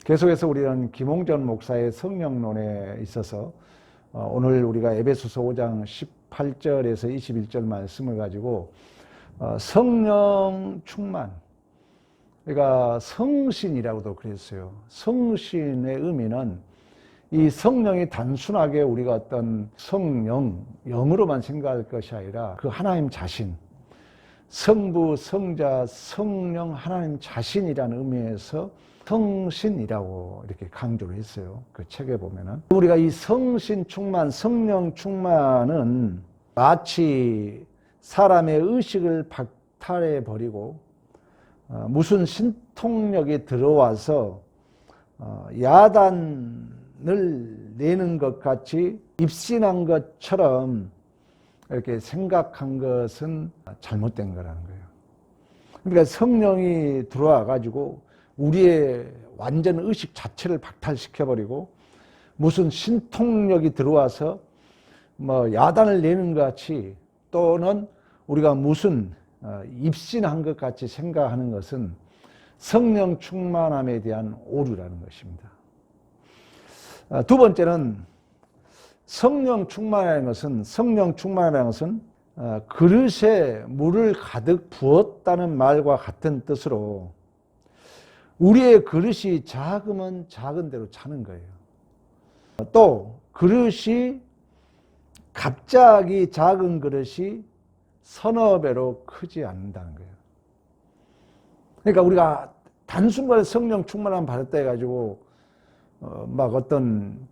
계속해서 우리는 김홍전 목사의 성령론에 있어서 오늘 우리가 에베소서 5장 18절에서 21절 말씀을 가지고 성령 충만, 그러니까 성신이라고도 그랬어요. 성신의 의미는 이 성령이 단순하게 우리가 어떤 성령, 영으로만 생각할 것이 아니라 그 하나님 자신, 성부, 성자, 성령, 하나님 자신이라는 의미에서 성신이라고 이렇게 강조를 했어요. 그 책에 보면은. 우리가 이 성신 충만, 성령 충만은 마치 사람의 의식을 박탈해 버리고 무슨 신통력이 들어와서 야단을 내는 것 같이 입신한 것처럼 이렇게 생각한 것은 잘못된 거라는 거예요. 그러니까 성령이 들어와 가지고 우리의 완전 의식 자체를 박탈시켜버리고 무슨 신통력이 들어와서 야단을 내는 것 같이 또는 우리가 무슨 입신한 것 같이 생각하는 것은 성령 충만함에 대한 오류라는 것입니다. 두 번째는 성령 충만이라는 것은 그릇에 물을 가득 부었다는 말과 같은 뜻으로 우리의 그릇이 작으면 작은 대로 차는 거예요. 또 그릇이 갑자기 작은 그릇이 서너 배로 크지 않는다는 거예요. 그러니까 우리가 단순간에 성령 충만함 받았다 해가지고 어떤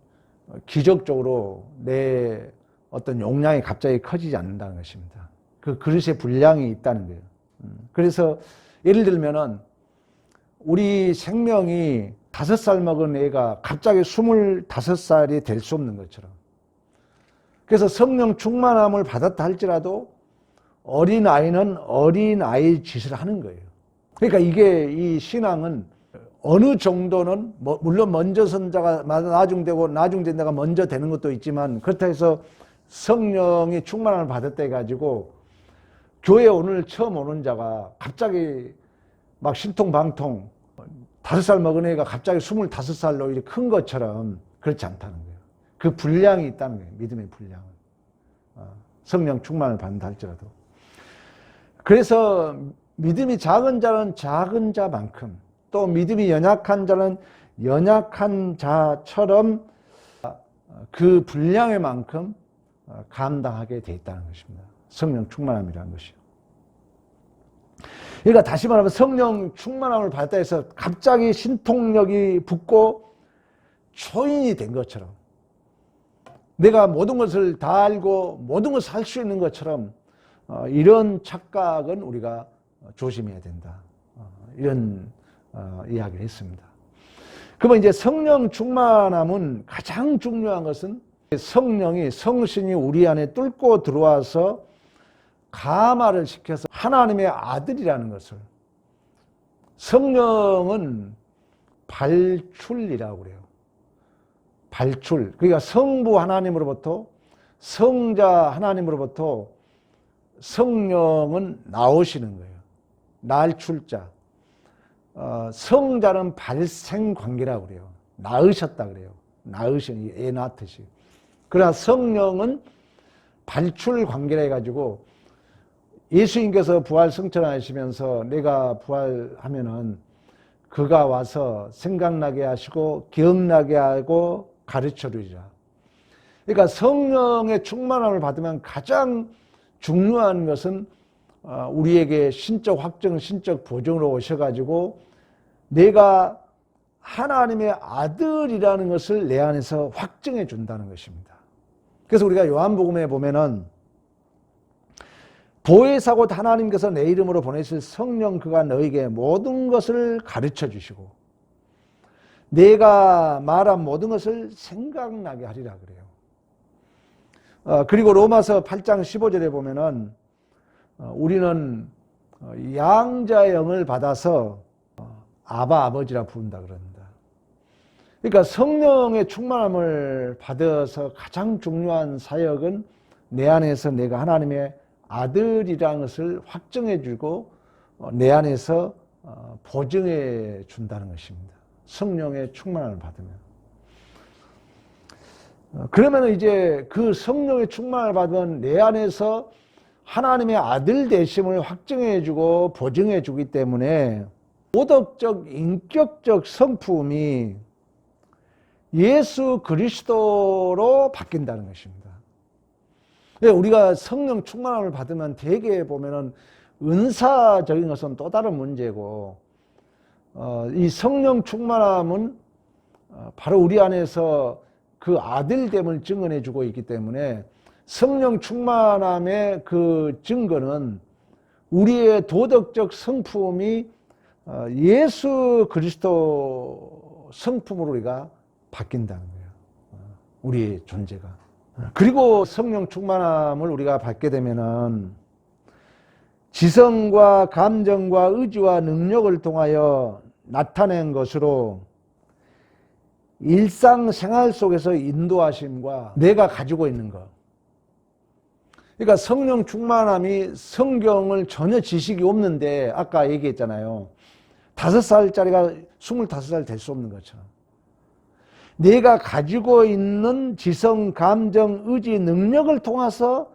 기적적으로 내 어떤 용량이 갑자기 커지지 않는다는 것입니다. 그 그릇에 분량이 있다는 거예요. 그래서 예를 들면은 우리 생명이 5살 먹은 애가 갑자기 25살이 될 수 없는 것처럼, 그래서 성령 충만함을 받았다 할지라도 어린아이는 어린아이 짓을 하는 거예요. 그러니까 이 신앙은 어느 정도는 물론 먼저 선 자가 나중되고 나중된 자가 먼저 되는 것도 있지만, 그렇다 해서 성령이 충만함을 받았다 해가지고 교회 오늘 처음 오는 자가 갑자기 막 신통방통 5살 먹은 애가 갑자기 25살로 이렇게 큰 것처럼 그렇지 않다는 거예요. 그 분량이 있다는 거예요. 믿음의 분량은. 성령 충만을 받는다 할지라도. 그래서 믿음이 작은 자는 작은 자만큼, 또 믿음이 연약한 자는 연약한 자처럼 그 분량의 만큼 감당하게 돼 있다는 것입니다. 성령 충만함이라는 것이요. 그러니까 다시 말하면 성령 충만함을 받았다 해서 갑자기 신통력이 붙고 초인이 된 것처럼, 내가 모든 것을 다 알고 모든 것을 할 수 있는 것처럼 이런 착각은 우리가 조심해야 된다. 이런 이야기를 했습니다. 그러면 이제 성령 충만함은 가장 중요한 것은 성신이 우리 안에 뚫고 들어와서 감화를 시켜서 하나님의 아들이라는 것을, 성령은 발출이라고 그래요. 발출. 그러니까 성부 하나님으로부터, 성자 하나님으로부터 성령은 나오시는 거예요. 날출자. 성자는 발생 관계라고 그래요. 낳으셨다 그래요. 낳으신, 애 낳듯이. 그러나 성령은 발출 관계라 해가지고 예수님께서 부활 승천하시면서 내가 부활하면은 그가 와서 생각나게 하시고 기억나게 하고 가르쳐 주리라. 그러니까 성령의 충만함을 받으면 가장 중요한 것은 우리에게 신적 확정, 신적 보증으로 오셔가지고 내가 하나님의 아들이라는 것을 내 안에서 확증해 준다는 것입니다. 그래서 우리가 요한복음에 보면은 보혜사고 하나님께서 내 이름으로 보내실 성령 그가 너에게 모든 것을 가르쳐 주시고 내가 말한 모든 것을 생각나게 하리라 그래요. 그리고 로마서 8장 15절에 보면은 우리는 양자의 영을 받아서 아바 아버지라 부른다 그런다. 그러니까 성령의 충만함을 받아서 가장 중요한 사역은 내 안에서 내가 하나님의 아들이라는 것을 확정해 주고 내 안에서 보증해 준다는 것입니다. 성령의 충만함을 받으면. 그러면 이제 그 성령의 충만을 받으면 내 안에서 하나님의 아들 되심을 확증해주고 보증해주기 때문에 도덕적, 인격적 성품이 예수 그리스도로 바뀐다는 것입니다. 우리가 성령 충만함을 받으면 대개 보면은 은사적인 것은 또 다른 문제고, 이 성령 충만함은 바로 우리 안에서 그 아들됨을 증언해주고 있기 때문에 성령 충만함의 그 증거는 우리의 도덕적 성품이 예수 그리스도 성품으로 우리가 바뀐다는 거예요. 우리의 존재가. 그리고 성령 충만함을 우리가 받게 되면은 지성과 감정과 의지와 능력을 통하여 나타낸 것으로 일상생활 속에서 인도하심과 내가 가지고 있는 것. 그러니까 성령 충만함이 성경을 전혀 지식이 없는데 아까 얘기했잖아요. 5살짜리가 25살 될 수 없는 것처럼. 내가 가지고 있는 지성, 감정, 의지, 능력을 통해서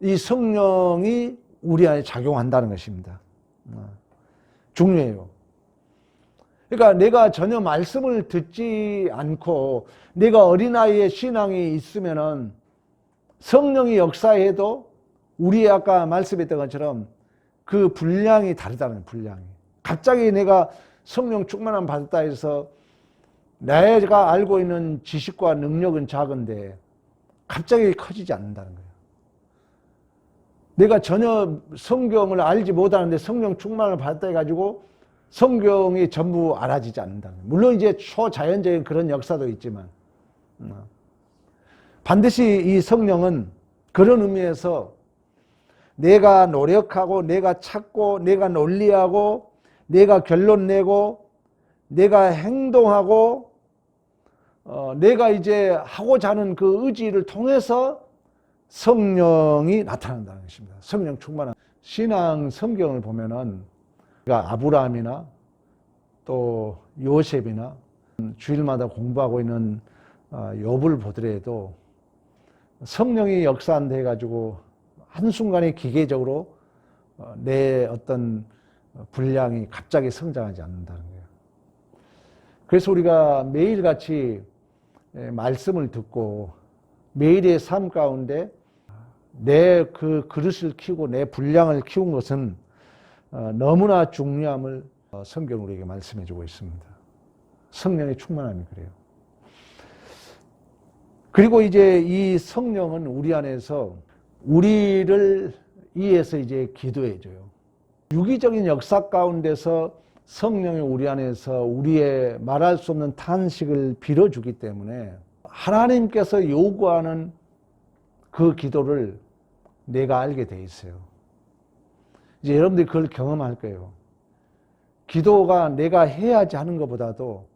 이 성령이 우리 안에 작용한다는 것입니다. 중요해요. 그러니까 내가 전혀 말씀을 듣지 않고 내가 어린아이의 신앙이 있으면은 성령이 역사해도 우리 아까 말씀했던 것처럼 그 분량이 다르다는 분량이. 갑자기 내가 성령 충만함 받았다 해서 내가 알고 있는 지식과 능력은 작은데 갑자기 커지지 않는다는 거예요. 내가 전혀 성경을 알지 못하는데 성령 충만을 받았다 해가지고 성경이 전부 알아지지 않는다는 거예요. 물론 이제 초자연적인 그런 역사도 있지만 반드시 이 성령은 그런 의미에서 내가 노력하고 내가 찾고 내가 논리하고 내가 결론 내고 내가 행동하고 내가 이제 하고자 하는 그 의지를 통해서 성령이 나타난다는 것입니다. 성령 충만한 신앙 성경을 보면은 아브라함이나 또 요셉이나 주일마다 공부하고 있는 욥을 보더라도 성령이 역사한다 해가지고 한순간에 기계적으로 내 어떤 분량이 갑자기 성장하지 않는다는 거예요. 그래서 우리가 매일같이 말씀을 듣고 매일의 삶 가운데 내 그 그릇을 키우고 내 분량을 키운 것은 너무나 중요함을 성경 우리에게 말씀해 주고 있습니다. 성령의 충만함이 그래요. 그리고 이제 이 성령은 우리 안에서 우리를 위해서 이제 기도해 줘요. 유기적인 역사 가운데서 성령이 우리 안에서 우리의 말할 수 없는 탄식을 빌어주기 때문에 하나님께서 요구하는 그 기도를 내가 알게 돼 있어요. 이제 여러분들이 그걸 경험할 거예요. 기도가 내가 해야지 하는 것보다도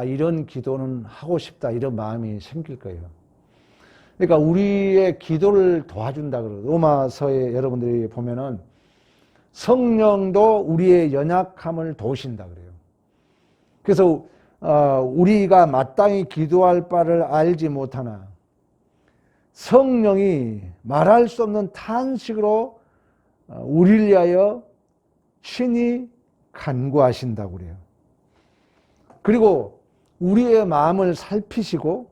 이런 기도는 하고 싶다 이런 마음이 생길 거예요. 그러니까 우리의 기도를 도와준다 그래요. 로마서에 여러분들이 보면은 성령도 우리의 연약함을 도우신다 그래요. 그래서 우리가 마땅히 기도할 바를 알지 못하나 성령이 말할 수 없는 탄식으로 우리를 위하여 친히 간구하신다고 그래요. 그리고 우리의 마음을 살피시고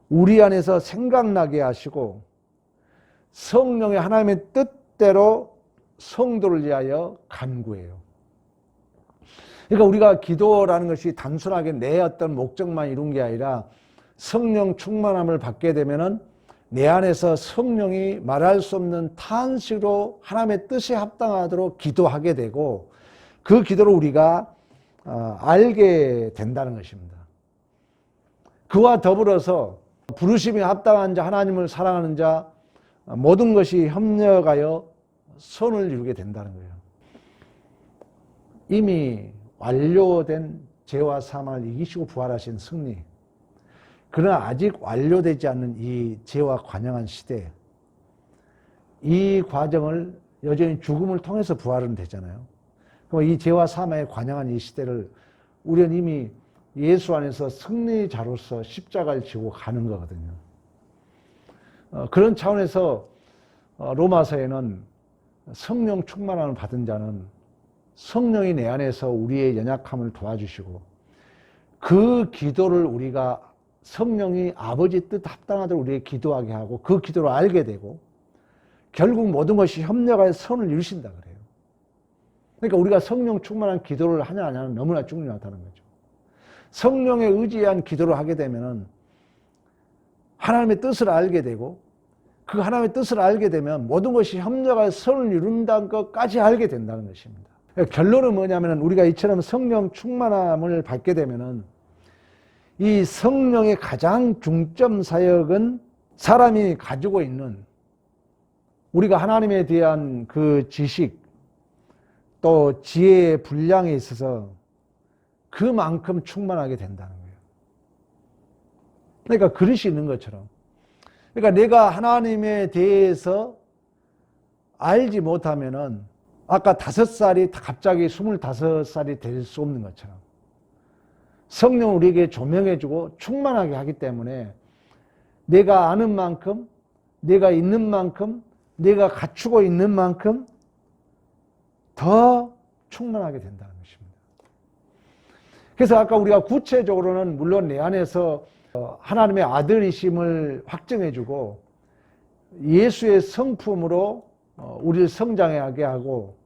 우리 안에서 생각나게 하시고 성령의 하나님의 뜻대로 성도를 위하여 간구해요. 그러니까 우리가 기도라는 것이 단순하게 내 어떤 목적만 이룬 게 아니라 성령 충만함을 받게 되면은 내 안에서 성령이 말할 수 없는 탄식으로 하나님의 뜻에 합당하도록 기도하게 되고 그 기도를 우리가 알게 된다는 것입니다. 그와 더불어서 부르심이 합당한 자, 하나님을 사랑하는 자, 모든 것이 협력하여 선을 이루게 된다는 거예요. 이미 완료된 죄와 사망을 이기시고 부활하신 승리. 그러나 아직 완료되지 않는 이 죄와 관영한 시대, 이 과정을 여전히 죽음을 통해서 부활은 되잖아요. 그럼 이 죄와 사망에 관영한 이 시대를 우리는 이미 예수 안에서 승리자로서 십자가를 지고 가는 거거든요. 그런 차원에서 로마서에는 성령 충만함을 받은 자는 성령이 내 안에서 우리의 연약함을 도와주시고 그 기도를 우리가 성령이 아버지 뜻 합당하도록 우리에게 기도하게 하고 그 기도를 알게 되고 결국 모든 것이 협력하여 선을 이루신다 그래요. 그러니까 우리가 성령 충만한 기도를 하냐 안 하냐는 너무나 중요하다는 거죠. 성령에 의지한 기도를 하게 되면 하나님의 뜻을 알게 되고 그 하나님의 뜻을 알게 되면 모든 것이 협력하여 선을 이룬다는 것까지 알게 된다는 것입니다. 결론은 뭐냐면 우리가 이처럼 성령 충만함을 받게 되면 이 성령의 가장 중점 사역은 사람이 가지고 있는 우리가 하나님에 대한 그 지식 또 지혜의 분량에 있어서 그만큼 충만하게 된다는 거예요. 그러니까 그릇이 있는 것처럼. 그러니까 내가 하나님에 대해서 알지 못하면은 아까 5살이 갑자기 25살이 될 수 없는 것처럼 성령을 우리에게 조명해주고 충만하게 하기 때문에 내가 아는 만큼, 내가 있는 만큼, 내가 갖추고 있는 만큼 더 충만하게 된다는 것입니다. 그래서 아까 우리가 구체적으로는 물론 내 안에서 하나님의 아들이심을 확증해주고 예수의 성품으로 우리를 성장하게 하고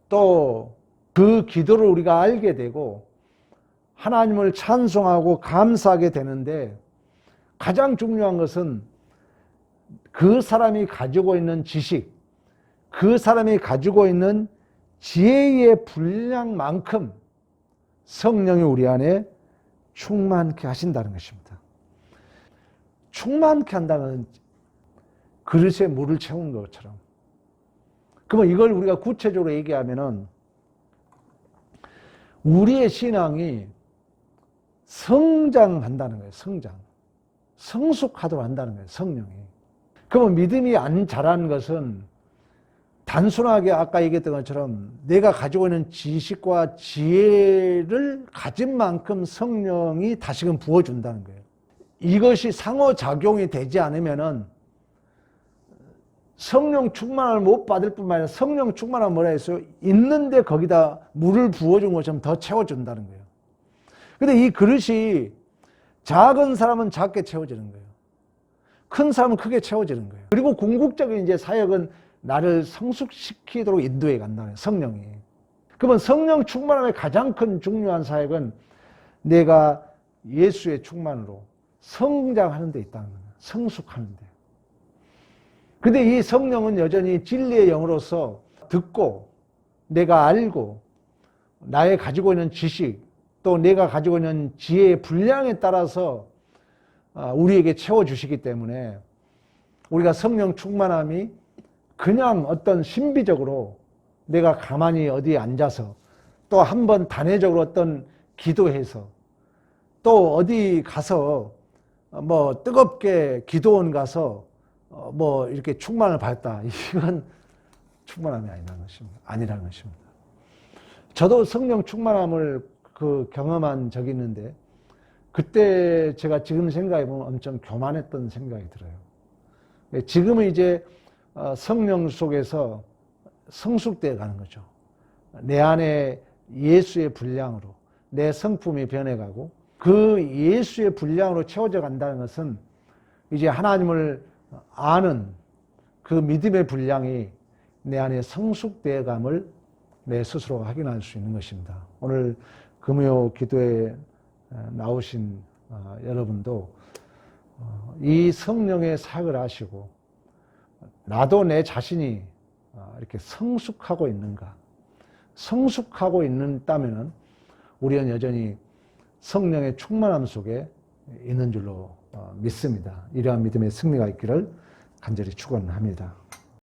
또 그 기도를 우리가 알게 되고 하나님을 찬송하고 감사하게 되는데 가장 중요한 것은 그 사람이 가지고 있는 지식, 그 사람이 가지고 있는 지혜의 분량만큼 성령이 우리 안에 충만케 하신다는 것입니다. 충만케 한다는 그릇에 물을 채운 것처럼. 그러면 이걸 우리가 구체적으로 얘기하면은 우리의 신앙이 성장한다는 거예요. 성숙하도록 한다는 거예요. 성령이. 그러면 믿음이 안 자라는 것은 단순하게 아까 얘기했던 것처럼 내가 가지고 있는 지식과 지혜를 가진 만큼 성령이 다시금 부어준다는 거예요. 이것이 상호작용이 되지 않으면은 성령 충만을 못 받을 뿐만 아니라 성령 충만을 뭐라 했어요? 있는데 거기다 물을 부어준 것처럼 더 채워준다는 거예요. 근데 이 그릇이 작은 사람은 작게 채워지는 거예요. 큰 사람은 크게 채워지는 거예요. 그리고 궁극적인 이제 사역은 나를 성숙시키도록 인도해 간다는 거예요. 성령이. 그러면 성령 충만함의 가장 큰 중요한 사역은 내가 예수의 충만으로 성장하는 데 있다는 거예요. 성숙하는 데. 근데 이 성령은 여전히 진리의 영으로서 듣고 내가 알고 나의 가지고 있는 지식 또 내가 가지고 있는 지혜의 분량에 따라서 우리에게 채워주시기 때문에 우리가 성령 충만함이 그냥 어떤 신비적으로 내가 가만히 어디에 앉아서 또 한 번 단회적으로 어떤 기도해서 또 어디 가서 뭐 뜨겁게 기도원 가서 뭐 이렇게 충만을 받았다. 이건 충만함이 아니라는 것입니다. 저도 성령 충만함을 경험한 적이 있는데 그때 제가 지금 생각해보면 엄청 교만했던 생각이 들어요. 지금은 이제 성령 속에서 성숙되어 가는 거죠. 내 안에 예수의 분량으로 내 성품이 변해가고 그 예수의 분량으로 채워져 간다는 것은 이제 하나님을 아는 그 믿음의 분량이 내 안에 성숙되어 감을 내 스스로 확인할 수 있는 것입니다. 오늘 금요 기도에 나오신 여러분도 이 성령의 사역을 하시고 나도 내 자신이 이렇게 성숙하고 있는가, 성숙하고 있다면은 우리는 여전히 성령의 충만함 속에 있는 줄로 믿습니다. 이러한 믿음의 승리가 있기를 간절히 축원합니다.